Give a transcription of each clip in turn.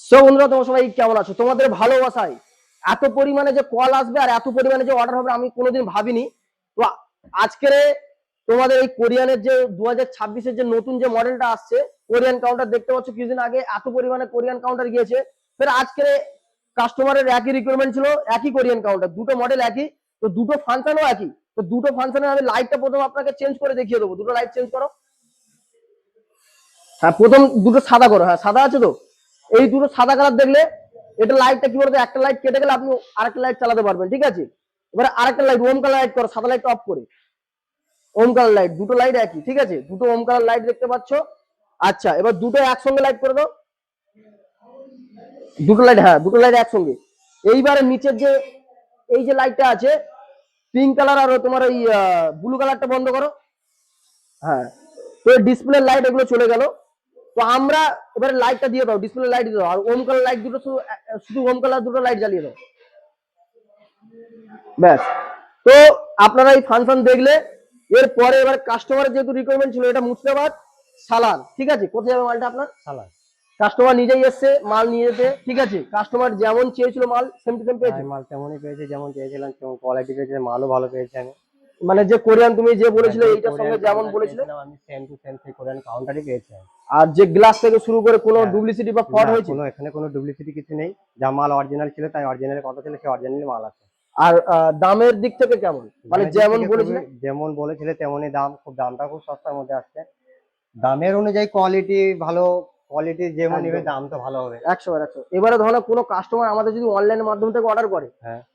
So বন্ধুরা, তোমরা সবাই কেমন আছো? তোমাদের ভালোবাসায় এত পরিমাণে যে কল আসবে আর এত পরিমাণে যে অর্ডার হবে আমি কোনোদিন ভাবিনি। তো আজকের তোমাদের এই কোরিয়ানের যে 2026-এর যে নতুন যে মডেলটা আসছে কোরিয়ান কাউন্টার, দেখতে পাচ্ছ কিছুদিন আগে এত পরিমাণে কোরিয়ান কাউন্টার গিয়েছে। ফের আজকের কাস্টমারের একই রিকোয়ারমেন্ট ছিল, একই কোরিয়ান কাউন্টার, দুটো মডেল একই, তো দুটো ফাংশনও একই। তো দুটো ফাংশনে আমি লাইটটা প্রথম আপনাকে চেঞ্জ করে দেখিয়ে দেবো। দুটো লাইট চেঞ্জ করো। হ্যাঁ, প্রথম দুটো সাদা করো। হ্যাঁ, সাদা আছে তো। এই দুটো সাদা কালার দেখলে এটা লাইটটা কি বলতো, একটা লাইট কেটে গেলে আপনি আরেকটা লাইট চালাতে পারবেন, ঠিক আছে? এবারে আরেকটা লাইট ওম কালার লাইট করো, সাদা লাইটটা অফ করে। ওম কালার লাইট, দুটো লাইট একই, ঠিক আছে? দুটো ওম কালার লাইট দেখতে পাচ্ছ। আচ্ছা, এবার দুটো একসঙ্গে লাইট করে দাও। দুটো লাইট, হ্যাঁ দুটো লাইট একসঙ্গে। এইবারে নিচের যে এই যে লাইটটা আছে পিঙ্ক কালার আর তোমার ওই ব্লু কালারটা বন্ধ করো। হ্যাঁ, তো ডিসপ্লে লাইট এগুলো চলে গেল। তো আমরা এবারে লাইটটা দিয়ে দাও, ডিসপ্লে লাইট দিয়ে দাও, আর ওম কালার লাইট দুটো শুধু শুধু ওম কালার দুটো লাইট জ্বালিয়ে দাও, ব্যাস। তো আপনারা এই ফাংশন দেখলে এরপরে এবার কাস্টমারের যেহেতু রিকোয়ারমেন্ট ছিল এটা মুর্শিদাবাদ সালান, ঠিক আছে? কোথায় যাবে মালটা আপনার? সালাদ। কাস্টমার নিজেই এসছে মাল নিয়ে যেতে, ঠিক আছে? কাস্টমার যেমন চেয়েছিল মাল সেম টু সেম পেয়েছে। মাল তেমনই পেয়েছে, যেমন চেয়েছিলাম তেমন কোয়ালিটি পেয়েছে, মালও ভালো পেয়েছে। আমি মানে যে কোরিয়ান তুমি যে বলেছিলে এইটার সঙ্গে যেমন বলেছিলে আমি সেম টু সেম সেই কোরিয়ান কাউন্টারই পেয়েছি। আর যে গ্লাস থেকে শুরু করে কোনো ডুপ্লিসিটি বা ফ্রড হয়েছে? কোনো এখানে কোনো ডুপ্লিসিটি কিছু নেই, যা মাল অরিজিনাল ছিল তাই অরিজিনাল কথা ছিল সেই অরিজিনাল মাল আছে। আর দামের দিক থেকে কেমন, মানে যেমন বলেছিলে তেমনই দাম, দামটা খুব সস্তার মধ্যে আসছে। দামের অনুযায়ী কোয়ালিটি ভালো, কোয়ালিটি যেমন নেবে দাম তো ভালো হবে 100%। এবারে ধরো কোনো কাস্টমার আমাদের যদি অনলাইনের মাধ্যম থেকে অর্ডার করে,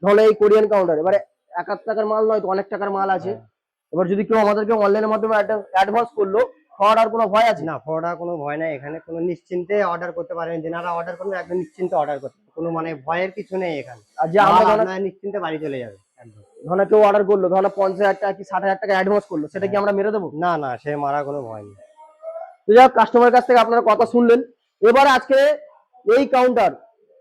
ধরো এই কোরিয়ান কাউন্টার, এবারে 1 টাকার মাল নয় তো অনেক টাকার মাল আছে। এবার যদি কেউ আমাদেরকে অনলাইনের মাধ্যমে অ্যাডভান্স করলো, ফ্রড আর কোনো ভয় আছে? না, ফ্রড আর কোনো ভয় নাই। এখানে কোনো নিশ্চিন্তে অর্ডার করতে পারেন, যেনারা অর্ডার করবেন একদম নিশ্চিন্তে অর্ডার করতে, কোনো মানে ভয়ের কিছু নেই এখানে। আর যে আমরা নিশ্চিন্তে বাড়ি চলে যাবে একদম। ধরো কেউ অর্ডার করলো, ধরো 50,000 টাকা কি 60,000 টাকা অ্যাডভান্স করলো, সেটা কি আমরা মেরে দেবো? না না, সে মারা কোনো ভয় নেই। তো যাই হোক, কাস্টমারের কাছ থেকে আপনারা কথা শুনলেন। এবার আজকে এই কাউন্টার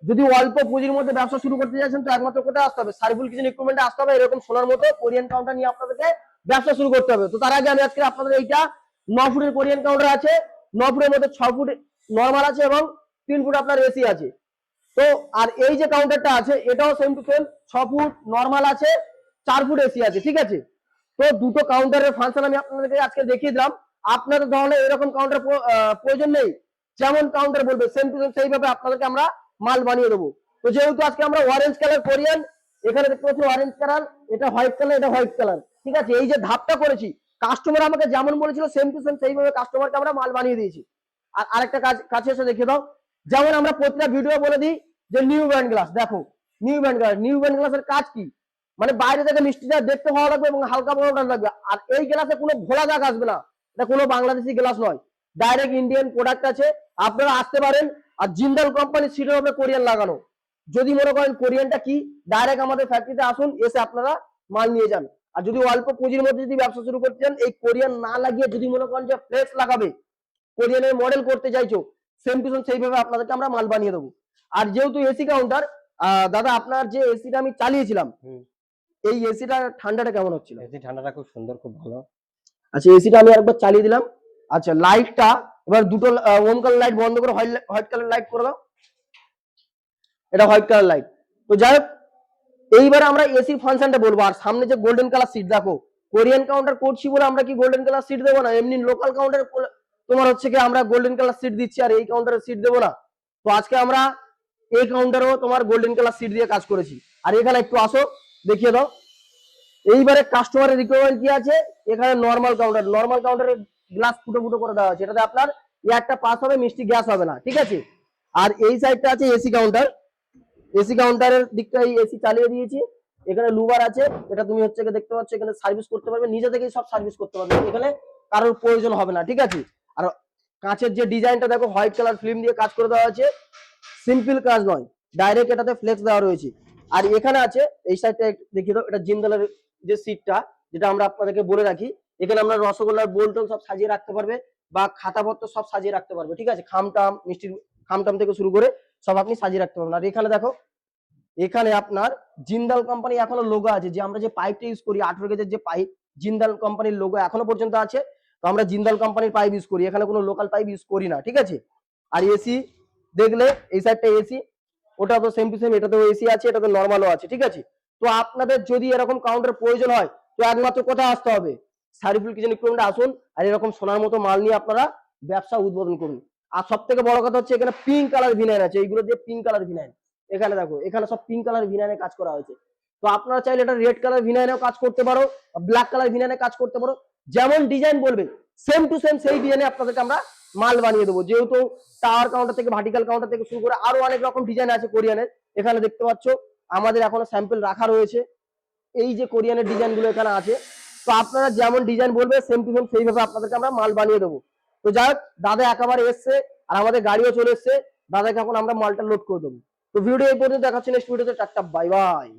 যদি অল্প পুঁজির মধ্যে ব্যবসা শুরু করতে চাইছেন তো একমাত্র কোথায় আসতে হবে? সারিফুল কিচেন ইকুইপমেন্টে আসতে হবে। এরকম সোনার মতো কোরিয়ান কাউন্টার নিয়ে আপনাদেরকে ব্যবসা শুরু করতে হবে। তো তার আগে আমি আজকে আপনাদের এইটা 9 ফুটের কোরিয়ান কাউন্টার আছে, 9 ফুটের মধ্যে 6 ফুট নরমাল আছে এবং 3 ফুট আপনার এসি আছে। তো আর এই যে কাউন্টারটা আছে এটাও same to same 6 foot normal আছে, 4 ফুট এসি আছে, ঠিক আছে? তো দুটো কাউন্টারের ফাংশন আমি আপনাদেরকে আজকে দেখিয়ে দিলাম। আপনাদের ধরনের এরকম কাউন্টার প্রয়োজন নেই, যেমন কাউন্টার বলবে সেম টু সেম সেইভাবে আপনাদেরকে আমরা মাল বানিয়ে দেবো। তো যেহেতু আজকে আমরা অরেঞ্জ কালার কোরিয়ান, এখানে দেখতে পাচ্ছি অরেঞ্জ কালার, এটা হোয়াইট কালার, এটা হোয়াইট কালার, ঠিক আছে? এই যে ধাপটা করেছি, কাস্টমার আমাকে যেমন বলেছিল সেম টু সেম সেইভাবে কাস্টমারকে আমরা মাল বানিয়ে দিয়েছি। আর আরেকটা কাছে এসে দেখিয়ে দাও, যেমন আমরা প্রতিটা ভিডিও বলে দিই যে নিউ ব্র্যান্ড গ্লাস, দেখো নিউ ব্র্যান্ড গ্লাসের কাজ কি, মানে বাইরে থেকে মিষ্টিটা দেখতে ভালো লাগবে এবং হালকা পাউডার লাগবে। আর এই গ্লাসে কোনো ঘোলা দাগ আসবে না, এটা কোনো বাংলাদেশি গ্লাস নয়, ডাইরেক্ট ইন্ডিয়ান প্রোডাক্ট আছে। আপনারা আসতে পারেন। আর জিন্দাল কোম্পানির সিটের হবে কোরিয়ান লাগানো। যদি মনে করেন কোরিয়ানটা কি, ডাইরেক্ট আমাদের ফ্যাক্টরিতে আসুন, এসে আপনারা মাল নিয়ে যান। আর যদি অল্প পুঁজির মধ্যে যদি ব্যবসা শুরু করতে চান, এই কোরিয়ান না লাগিয়ে যদি মনে করেন যে ফ্লেক্স লাগাবে, কোরিয়ানের মডেল করতে চাইছো, সেম টু সেম সেইভাবে আপনাদেরকে আমরা মাল বানিয়ে দেবো। আর যেহেতু এসি কাউন্টার, দাদা আপনার যে এসিটা আমি চালিয়েছিলাম, এই এসিটা ঠান্ডাটা কেমন হচ্ছিল? এসি ঠান্ডাটা খুব সুন্দর, খুব ভালো। আচ্ছা, এসিটা আমি একবার চালিয়ে দিলাম। আচ্ছা, লাইটটা এবার দুটো ওম কালার লাইট বন্ধ করে হোয়াইট কালার লাইট করে দাও। এটা হোয়াইট কালার লাইট। তো যাই হোক, এইবার আমরা এসি ফাংশনটা বলবো। আর সামনে যে গোল্ডেন কালার সিট, দেখো কোরিয়ান কাউন্টার করছি বলে আমরা কি গোল্ডেন কালার সিট দেবো না? এমনি লোকাল কাউন্টার তোমার হচ্ছে কি আমরা গোল্ডেন কালার সিট দিচ্ছি আর এই কাউন্টারে সিট দেবো না? তো আজকে আমরা এই কাউন্টারেও তোমার গোল্ডেন কালার সিট দিয়ে কাজ করেছি। আর এখানে একটু আসো, দেখিয়ে দাও। এইবারে কাস্টমারের রিকোয়ারমেন্ট কি আছে, এখানে নরমাল কাউন্টারের গ্লাস ফুটো ফুটো করে দেওয়া আছে, এটাতে আপনার এয়ারটা পাস হবে, মিষ্টি গ্যাস হবে না, ঠিক আছে? আর এই সাইডটা আছে এসি কাউন্টার। এসি কাউন্টারের দিকটা এসি চালিয়ে দিয়েছি। এখানে লুবার আছে, এটা তুমি হচ্ছে দেখতে পাচ্ছ, এখানে সার্ভিস করতে পারবে, নিজে থেকেই সব সার্ভিস করতে পারবে, এখানে কারোর প্রয়োজন হবে না, ঠিক আছে? আর কাঁচের যে ডিজাইনটা দেখো হোয়াইট কালার ফিল্ম দিয়ে কাজ করে দেওয়া আছে, সিম্পল কাজ নয়, ডাইরেক্ট এটাতে ফ্লেক্স দেওয়া রয়েছে। আর এখানে আছে এই সাইডটা দেখিয়ে দাও, এটা জিন্দালের যে সিটটা, যেটা আমরা আপনাদেরকে বলে রাখি, এখানে আমরা রসগোল্লার বোলটোল সব সাজিয়ে রাখতে পারবে বা খাতাপত্র সব সাজিয়ে রাখতে পারবে, ঠিক আছে? খামটাম মিষ্টির খামটাম থেকে শুরু করে সব আপনি সাজিয়ে রাখতে পারবেন। আর এখানে দেখো, এখানে আপনার জিন্দাল কোম্পানি এখনো লোগো আছে, যে আমরা যে পাইপটা ইউজ করি 18 গেজের যে পাইপ, জিন্দাল কোম্পানির লোগো এখনো পর্যন্ত আছে। তো আমরা জিন্দাল কোম্পানির পাইপ ইউজ করি, এখানে কোনো লোকাল পাইপ ইউজ করি না, ঠিক আছে? আর এসি দেখলে এই সাইডটা এসি, ওটা তো সেম টু সেম, এটাতেও এসি আছে, এটাতে নর্মালও আছে, ঠিক আছে। তো আপনাদের যদি এরকম কাউন্টার প্রয়োজন হয় তো একমাত্র কোথায় আসতে হবে, সারিফুল কিচেন ইকুইপমেন্টে আসুন, আর এরকম সোনার মতো মাল নিয়ে আপনারা ব্যবসা উদ্বোধন করুন। আর সব থেকে বড় কথা হচ্ছে এখানে পিঙ্ক কালার ভিনাইন আছে, এইগুলো যে পিঙ্ক কালার ভিনাইন, এখানে দেখো এখানে সব পিঙ্ক কালার ভিনাইনে কাজ করা হয়েছে। তো আপনারা চাইলে এটা রেড কালার ভিনাইনেও কাজ করতে পারো, ব্ল্যাক কালার ভিনাইনে কাজ করতে পারো, যেমন ডিজাইন বলবে সেম টু সেম সেই ডিজাইনে আপনাদেরকে আমরা মাল বানিয়ে দেবো। যেহেতু টাওয়ার কাউন্টার থেকে ভার্টিক্যাল কাউন্টার থেকে শুরু করে আরো অনেক রকম ডিজাইন আছে কোরিয়ানের, এখানে দেখতে পাচ্ছ আমাদের এখনো স্যাম্পল রাখা রয়েছে, এই যে কোরিয়ানের ডিজাইন গুলো এখানে আছে। তো আপনারা যেমন ডিজাইন বলবে সেম টু সেম সেইভাবে আপনাদেরকে আমরা মাল বানিয়ে দেবো। তো যাক, দাদা একেবারে এসছে আর আমাদের গাড়িও চলে এসছে, দাদাকে এখন আমরা মালটা লোড করে দেবো। তো ভিডিও এই পর্যন্ত দেখাচ্ছি, নেক্সট ভিডিওতে, টাটা বাই বাই।